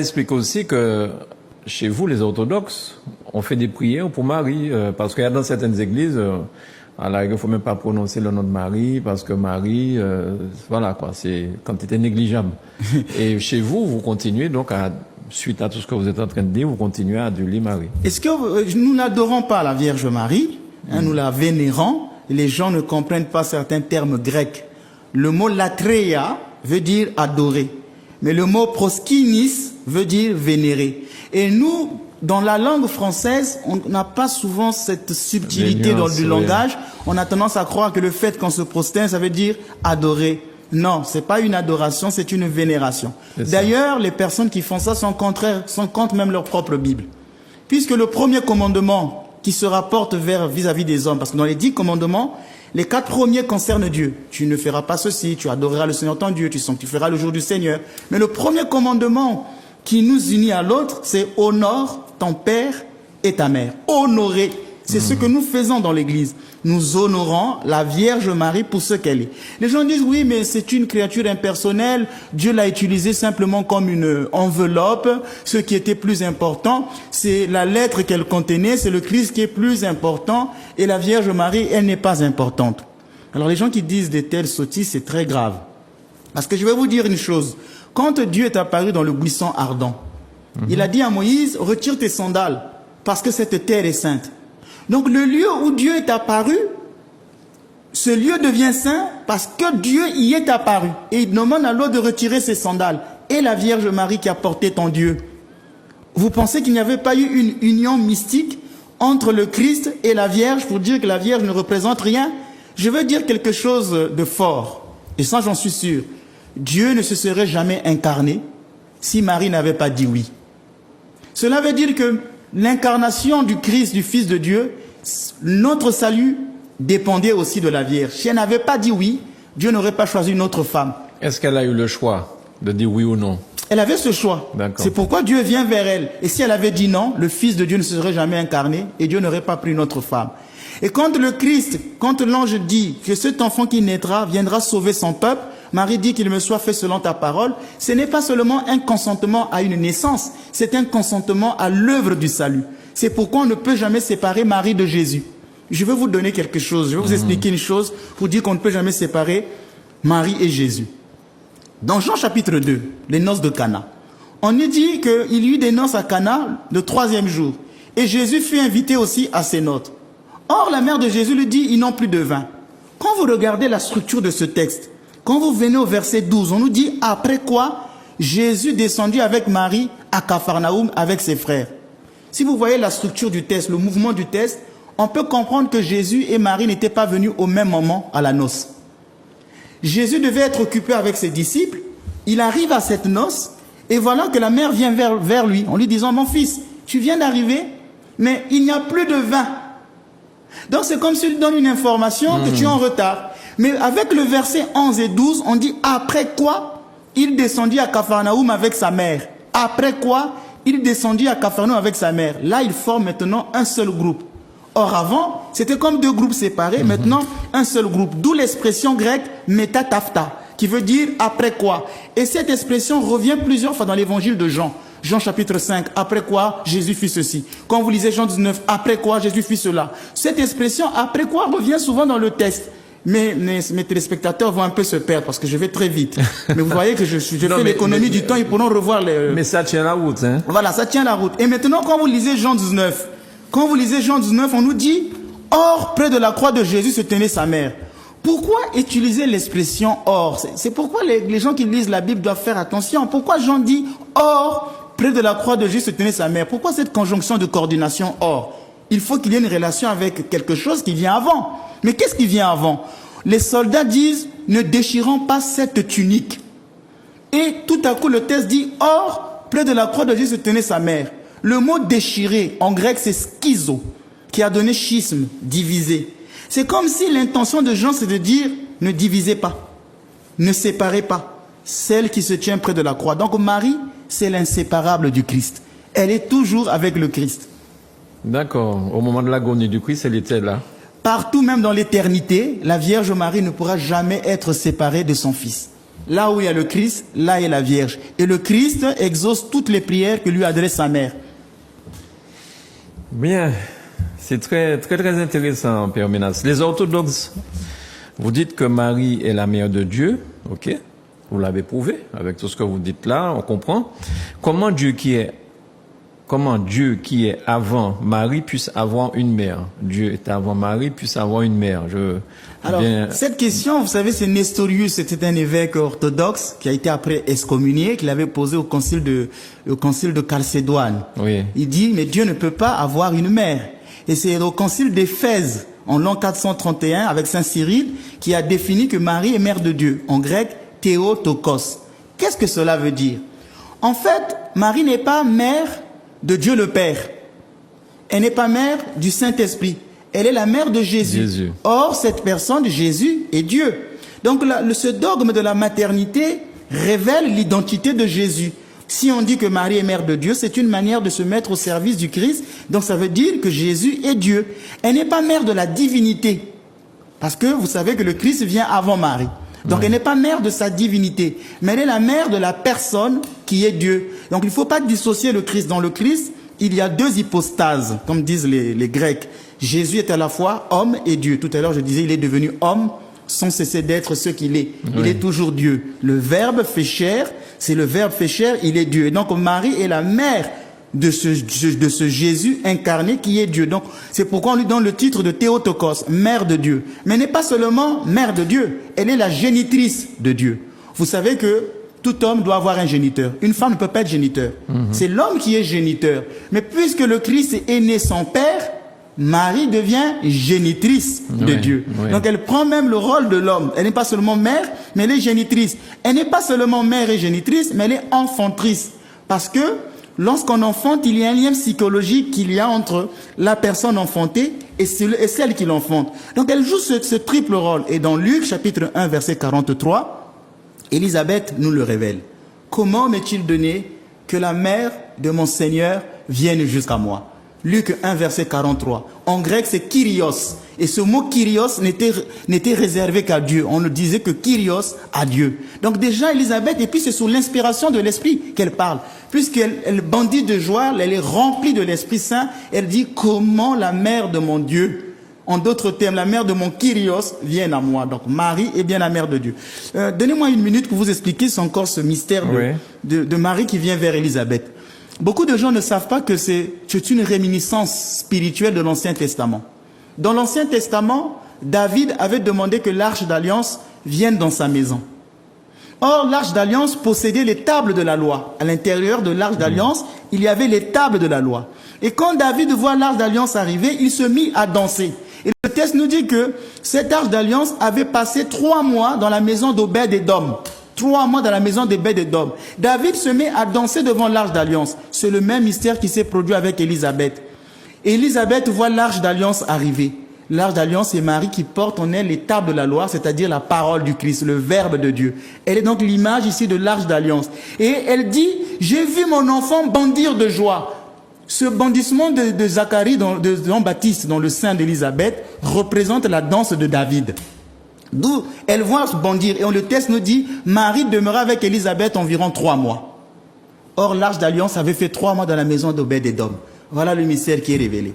Explique aussi que chez vous, les orthodoxes, on fait des prières pour Marie, parce qu'il y a dans certaines églises, il ne faut même pas prononcer le nom de Marie, parce que Marie, voilà quoi, c'est quantité négligeable. Et chez vous, vous continuez donc suite à tout ce que vous êtes en train de dire, vous continuez à aduler Marie. Est-ce que nous n'adorons pas la Vierge Marie, nous la vénérons, les gens ne comprennent pas certains termes grecs. Le mot latreia veut dire adorer, mais le mot proskinis veut dire vénérer. Et nous, dans la langue française, on n'a pas souvent cette subtilité dans le langage. On a tendance à croire que le fait qu'on se prosterne, ça veut dire adorer. Non, c'est pas une adoration, c'est une vénération. D'ailleurs, les personnes qui font ça sont contre même leur propre Bible. Puisque le premier commandement qui se rapporte vis-à-vis des hommes, parce que dans les 10 commandements, les 4 premiers concernent Dieu. Tu ne feras pas ceci, tu adoreras le Seigneur ton Dieu, tu sanctifieras le jour du Seigneur. Mais le premier commandement qui nous unit à l'autre, c'est honore ton père et ta mère. Honorer. C'est ce que nous faisons dans l'église. Nous honorons la Vierge Marie pour ce qu'elle est. Les gens disent, oui, mais c'est une créature impersonnelle. Dieu l'a utilisée simplement comme une enveloppe. Ce qui était plus important, c'est la lettre qu'elle contenait. C'est le Christ qui est plus important. Et la Vierge Marie, elle n'est pas importante. Alors les gens qui disent de telles sottises, c'est très grave. Parce que je vais vous dire une chose. Quand Dieu est apparu dans le buisson ardent, il a dit à Moïse, retire tes sandales, parce que cette terre est sainte. Donc le lieu où Dieu est apparu, ce lieu devient saint parce que Dieu y est apparu. Et il demande à l'autre de retirer ses sandales. Et la Vierge Marie qui a porté ton Dieu. Vous pensez qu'il n'y avait pas eu une union mystique entre le Christ et la Vierge pour dire que la Vierge ne représente rien? Je veux dire quelque chose de fort. Et ça, j'en suis sûr. Dieu ne se serait jamais incarné si Marie n'avait pas dit oui. Cela veut dire que l'incarnation du Christ, du Fils de Dieu, notre salut dépendait aussi de la Vierge. Si elle n'avait pas dit oui, Dieu n'aurait pas choisi une autre femme. Est-ce qu'elle a eu le choix de dire oui ou non? Elle avait ce choix. C'est pourquoi Dieu vient vers elle. Et si elle avait dit non, le Fils de Dieu ne se serait jamais incarné et Dieu n'aurait pas pris une autre femme. Et quand le Christ, quand l'ange dit que cet enfant qui naîtra viendra sauver son peuple, Marie dit qu'il me soit fait selon ta parole, ce n'est pas seulement un consentement à une naissance, c'est un consentement à l'œuvre du salut. C'est pourquoi on ne peut jamais séparer Marie de Jésus. Je vais vous donner quelque chose, je vais vous expliquer une chose pour dire qu'on ne peut jamais séparer Marie et Jésus. Dans Jean chapitre 2, les noces de Cana, on nous dit qu'il y eut des noces à Cana le 3e jour. Et Jésus fut invité aussi à ces noces. Or, la mère de Jésus lui dit, ils n'ont plus de vin. Quand vous regardez la structure de ce texte, quand vous venez au verset 12, on nous dit, après quoi, Jésus descendit avec Marie à Capharnaüm avec ses frères. Si vous voyez la structure du texte, le mouvement du texte, on peut comprendre que Jésus et Marie n'étaient pas venus au même moment à la noce. Jésus devait être occupé avec ses disciples. Il arrive à cette noce et voilà que la mère vient vers lui en lui disant, mon fils, tu viens d'arriver, mais il n'y a plus de vin. Donc c'est comme s'il donne une information que tu es en retard. Mais avec le verset 11 et 12, on dit, après quoi, il descendit à Capharnaüm avec sa mère. Après quoi, il descendit à Capharnaüm avec sa mère. Là, il forme maintenant un seul groupe. Or avant, c'était comme 2 groupes séparés, maintenant un seul groupe. D'où l'expression grecque métatafta, qui veut dire après quoi. Et cette expression revient plusieurs fois dans l'évangile de Jean. Jean chapitre 5, après quoi Jésus fit ceci. Quand vous lisez Jean 19, après quoi Jésus fit cela. Cette expression après quoi revient souvent dans le texte. Mais mes téléspectateurs vont un peu se perdre parce que je vais très vite. Mais vous voyez que je fais l'économie du temps, ils pourront revoir les... Mais ça tient la route, hein. Voilà, ça tient la route. Et maintenant, quand vous lisez Jean 19, on nous dit, or, près de la croix de Jésus se tenait sa mère. Pourquoi utiliser l'expression or? C'est pourquoi les gens qui lisent la Bible doivent faire attention. Pourquoi Jean dit, or, près de la croix de Jésus se tenait sa mère? Pourquoi cette conjonction de coordination or? Il faut qu'il y ait une relation avec quelque chose qui vient avant. Mais qu'est-ce qui vient avant? Les soldats disent, ne déchirons pas cette tunique. Et tout à coup, le texte dit, or, près de la croix de Jésus se tenait sa mère. Le mot déchirer, en grec, c'est schizo, qui a donné schisme, diviser. C'est comme si l'intention de Jean, c'est de dire, ne divisez pas, ne séparez pas celle qui se tient près de la croix. Donc Marie, c'est l'inséparable du Christ. Elle est toujours avec le Christ. D'accord. Au moment de l'agonie du Christ, elle était là. Partout, même dans l'éternité, la Vierge Marie ne pourra jamais être séparée de son Fils. Là où il y a le Christ, là est la Vierge. Et le Christ exauce toutes les prières que lui adresse sa mère. Bien, c'est très intéressant, Père Menas. Les orthodoxes, vous dites que Marie est la mère de Dieu, ok? Vous l'avez prouvé avec tout ce que vous dites là, on comprend. Comment Dieu qui est avant Marie puisse avoir une mère? Dieu est avant Marie puisse avoir une mère. Alors, cette question, vous savez, c'est Nestorius, c'était un évêque orthodoxe qui a été après excommunié, qu'il avait posé au concile de Chalcédoine. Oui. Il dit, mais Dieu ne peut pas avoir une mère. Et c'est au concile d'Éphèse, en l'an 431, avec Saint Cyril, qui a défini que Marie est mère de Dieu. En grec, Théotokos. Qu'est-ce que cela veut dire? En fait, Marie n'est pas mère de Dieu le Père. Elle n'est pas mère du Saint-Esprit. Elle est la mère de Jésus. Or, cette personne, Jésus, est Dieu. Donc, ce dogme de la maternité révèle l'identité de Jésus. Si on dit que Marie est mère de Dieu, c'est une manière de se mettre au service du Christ. Donc, ça veut dire que Jésus est Dieu. Elle n'est pas mère de la divinité. Parce que vous savez que le Christ vient avant Marie. Donc, elle n'est pas mère de sa divinité, mais elle est la mère de la personne qui est Dieu. Donc, il ne faut pas dissocier le Christ. Dans le Christ, il y a deux hypostases, comme disent les Grecs. Jésus est à la fois homme et Dieu. Tout à l'heure, je disais, il est devenu homme sans cesser d'être ce qu'il est. Oui. Il est toujours Dieu. Le Verbe fait chair, c'est le Verbe fait chair, il est Dieu. Et donc, Marie est la mère de ce Jésus incarné qui est Dieu. Donc, c'est pourquoi on lui donne le titre de Théotokos, mère de Dieu. Mais elle n'est pas seulement mère de Dieu, elle est la génitrice de Dieu. Vous savez que tout homme doit avoir un géniteur. Une femme ne peut pas être géniteur. C'est l'homme qui est géniteur. Mais puisque le Christ est né sans père, Marie devient génitrice de Dieu. Oui. Donc elle prend même le rôle de l'homme. Elle n'est pas seulement mère, mais elle est génitrice. Elle n'est pas seulement mère et génitrice, mais elle est enfantrice. Parce que lorsqu'on enfante, il y a un lien psychologique qu'il y a entre la personne enfantée et celle qui l'enfante. Donc elle joue ce triple rôle. Et dans Luc chapitre 1 verset 43, Élisabeth nous le révèle. Comment m'est-il donné que la mère de mon Seigneur vienne jusqu'à moi? Luc 1 verset 43. En grec c'est Kyrios. Et ce mot Kyrios n'était réservé qu'à Dieu. On ne disait que Kyrios à Dieu. Donc déjà Élisabeth, et puis c'est sous l'inspiration de l'Esprit qu'elle parle. Puisqu'elle bandit de joie, elle est remplie de l'Esprit Saint. Elle dit comment la mère de mon Dieu, en d'autres termes, la mère de mon Kyrios vienne à moi. Donc Marie est bien la mère de Dieu. Donnez-moi une minute pour vous expliquer encore ce mystère de Marie qui vient vers Élisabeth. Beaucoup de gens ne savent pas que c'est une réminiscence spirituelle de l'Ancien Testament. Dans l'Ancien Testament, David avait demandé que l'Arche d'Alliance vienne dans sa maison. Or, l'Arche d'Alliance possédait les tables de la loi. À l'intérieur de l'Arche d'Alliance, il y avait les tables de la loi. Et quand David voit l'Arche d'Alliance arriver, il se mit à danser. Et le texte nous dit que cette Arche d'Alliance avait passé 3 mois dans la maison d'Obed-Édom. 3 mois dans la maison d'Obed-Édom. David se met à danser devant l'Arche d'Alliance. C'est le même mystère qui s'est produit avec Élisabeth. Élisabeth voit l'Arche d'Alliance arriver. L'Arche d'Alliance, c'est Marie qui porte en elle les tables de la loi, c'est-à-dire la parole du Christ, le Verbe de Dieu. Elle est donc l'image ici de l'Arche d'Alliance. Et elle dit, j'ai vu mon enfant bondir de joie. Ce bondissement de Zacharie, de Jean-Baptiste dans le sein d'Élisabeth, représente la danse de David. D'où elle voit bondir. Et le texte nous dit, Marie demeura avec Élisabeth environ 3 mois. Or, l'Arche d'Alliance avait fait 3 mois dans la maison d'Obed-Édom. Voilà le mystère qui est révélé.